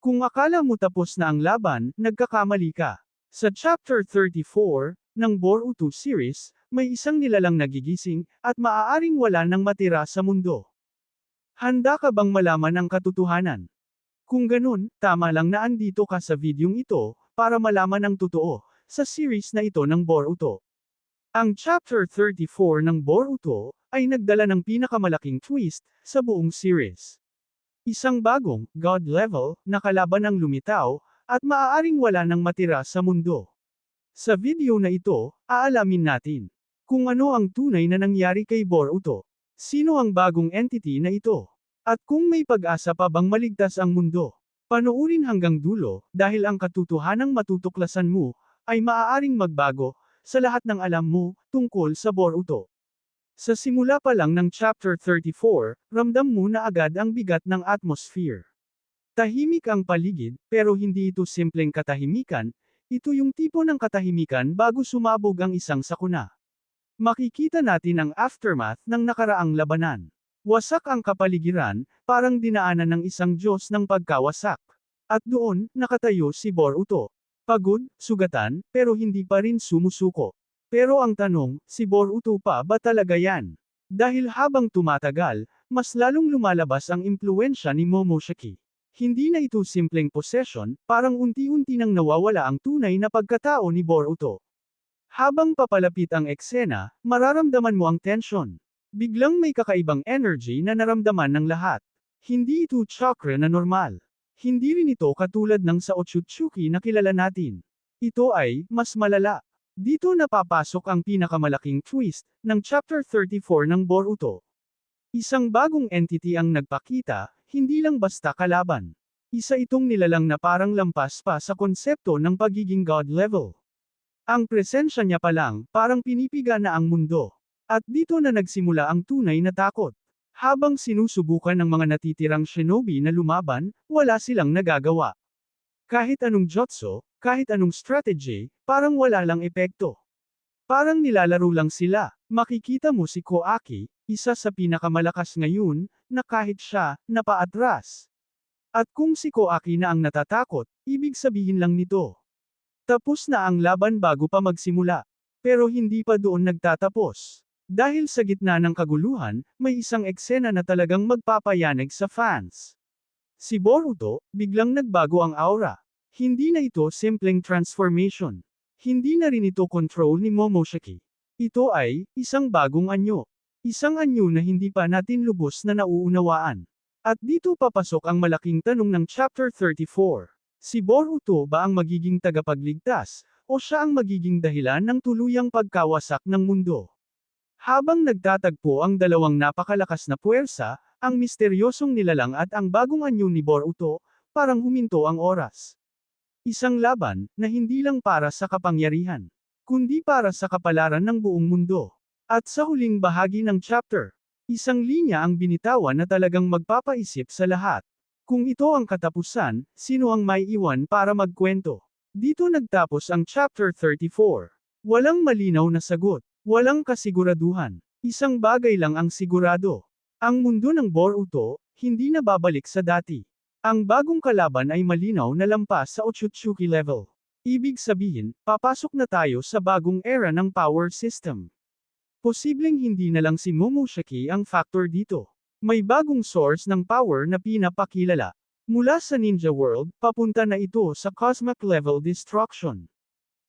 Kung akala mo tapos na ang laban, nagkakamali ka. Sa Chapter 34 ng Boruto series, may isang nilalang nagigising, at maaaring wala nang matira sa mundo. Handa ka bang malaman ang katotohanan? Kung ganun, tama lang na andito ka sa videong ito, para malaman ang totoo, sa series na ito ng Boruto. Ang Chapter 34 ng Boruto, ay nagdala ng pinakamalaking twist, sa buong series. Isang bagong, God level, na kalaban ang lumitaw, at maaaring wala nang matira sa mundo. Sa video na ito, aalamin natin kung ano ang tunay na nangyari kay Boruto. Sino ang bagong entity na ito? At kung may pag-asa pa bang maligtas ang mundo? Panoorin hanggang dulo, dahil ang katotohanang matutuklasan mo, ay maaaring magbago, sa lahat ng alam mo, tungkol sa Boruto. Sa simula pa lang ng Chapter 34, ramdam mo na agad ang bigat ng atmosphere. Tahimik ang paligid, pero hindi ito simpleng katahimikan, ito yung tipo ng katahimikan bago sumabog ang isang sakuna. Makikita natin ang aftermath ng nakaraang labanan. Wasak ang kapaligiran, parang dinaanan ng isang Diyos ng pagkawasak. At doon, nakatayo si Boruto. Pagod, sugatan, pero hindi pa rin sumusuko. Pero ang tanong, si Boruto pa ba talaga yan? Dahil habang tumatagal, mas lalong lumalabas ang impluwensya ni Momoshiki. Hindi na ito simpleng possession, parang unti-unti nang nawawala ang tunay na pagkatao ni Boruto. Habang papalapit ang eksena, mararamdaman mo ang tension. Biglang may kakaibang energy na naramdaman ng lahat. Hindi ito chakra na normal. Hindi rin ito katulad ng sa Otsutsuki na kilala natin. Ito ay, mas malala. Dito napapasok ang pinakamalaking twist, ng Chapter 34 ng Boruto. Isang bagong entity ang nagpakita, hindi lang basta kalaban. Isa itong nilalang na parang lampas pa sa konsepto ng pagiging God level. Ang presensya niya pa lang, parang pinipiga na ang mundo. At dito na nagsimula ang tunay na takot. Habang sinusubukan ng mga natitirang shinobi na lumaban, wala silang nagagawa. Kahit anong jutsu, kahit anong strategy, parang wala lang epekto. Parang nilalaro lang sila. Makikita mo si Koaki, isa sa pinakamalakas ngayon, na kahit siya, napaatras. At kung si Koaki na ang natatakot, ibig sabihin lang nito. Tapos na ang laban bago pa magsimula. Pero hindi pa doon nagtatapos. Dahil sa gitna ng kaguluhan, may isang eksena na talagang magpapayanig sa fans. Si Boruto, biglang nagbago ang aura. Hindi na ito simpleng transformation. Hindi na rin ito control ni Momoshiki. Ito ay, isang bagong anyo. Isang anyo na hindi pa natin lubos na nauunawaan. At dito papasok ang malaking tanong ng Chapter 34. Si Boruto ba ang magiging tagapagligtas, o siya ang magiging dahilan ng tuluyang pagkawasak ng mundo? Habang nagtatagpo ang dalawang napakalakas na puwersa, ang misteryosong nilalang at ang bagong anyo ni Boruto, parang huminto ang oras. Isang laban, na hindi lang para sa kapangyarihan, kundi para sa kapalaran ng buong mundo. At sa huling bahagi ng chapter, isang linya ang binitawan na talagang magpapaisip sa lahat. Kung ito ang katapusan, sino ang may iwan para magkwento? Dito nagtapos ang Chapter 34. Walang malinaw na sagot. Walang kasiguraduhan. Isang bagay lang ang sigurado. Ang mundo ng Boruto, hindi na babalik sa dati. Ang bagong kalaban ay malinaw na lampas sa Otsutsuki level. Ibig sabihin, papasok na tayo sa bagong era ng power system. Posibleng hindi na lang si Momoshiki ang factor dito. May bagong source ng power na pinapakilala. Mula sa Ninja World, papunta na ito sa cosmic level destruction.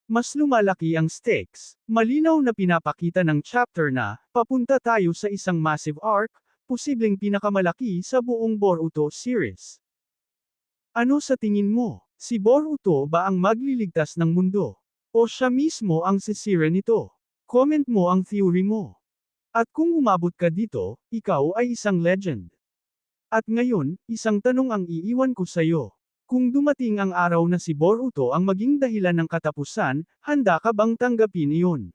Mas lumalaki ang stakes. Malinaw na pinapakita ng chapter na, papunta tayo sa isang massive arc, posibleng pinakamalaki sa buong Boruto series. Ano sa tingin mo? Si Boruto ba ang magliligtas ng mundo? O siya mismo ang sisira nito? Comment mo ang theory mo. At kung umabot ka dito, ikaw ay isang legend. At ngayon, isang tanong ang iiwan ko sa'yo. Kung dumating ang araw na si Boruto ang maging dahilan ng katapusan, handa ka bang tanggapin iyon?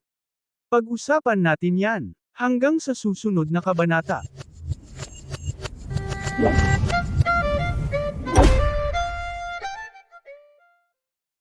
Pag-usapan natin yan. Hanggang sa susunod na kabanata.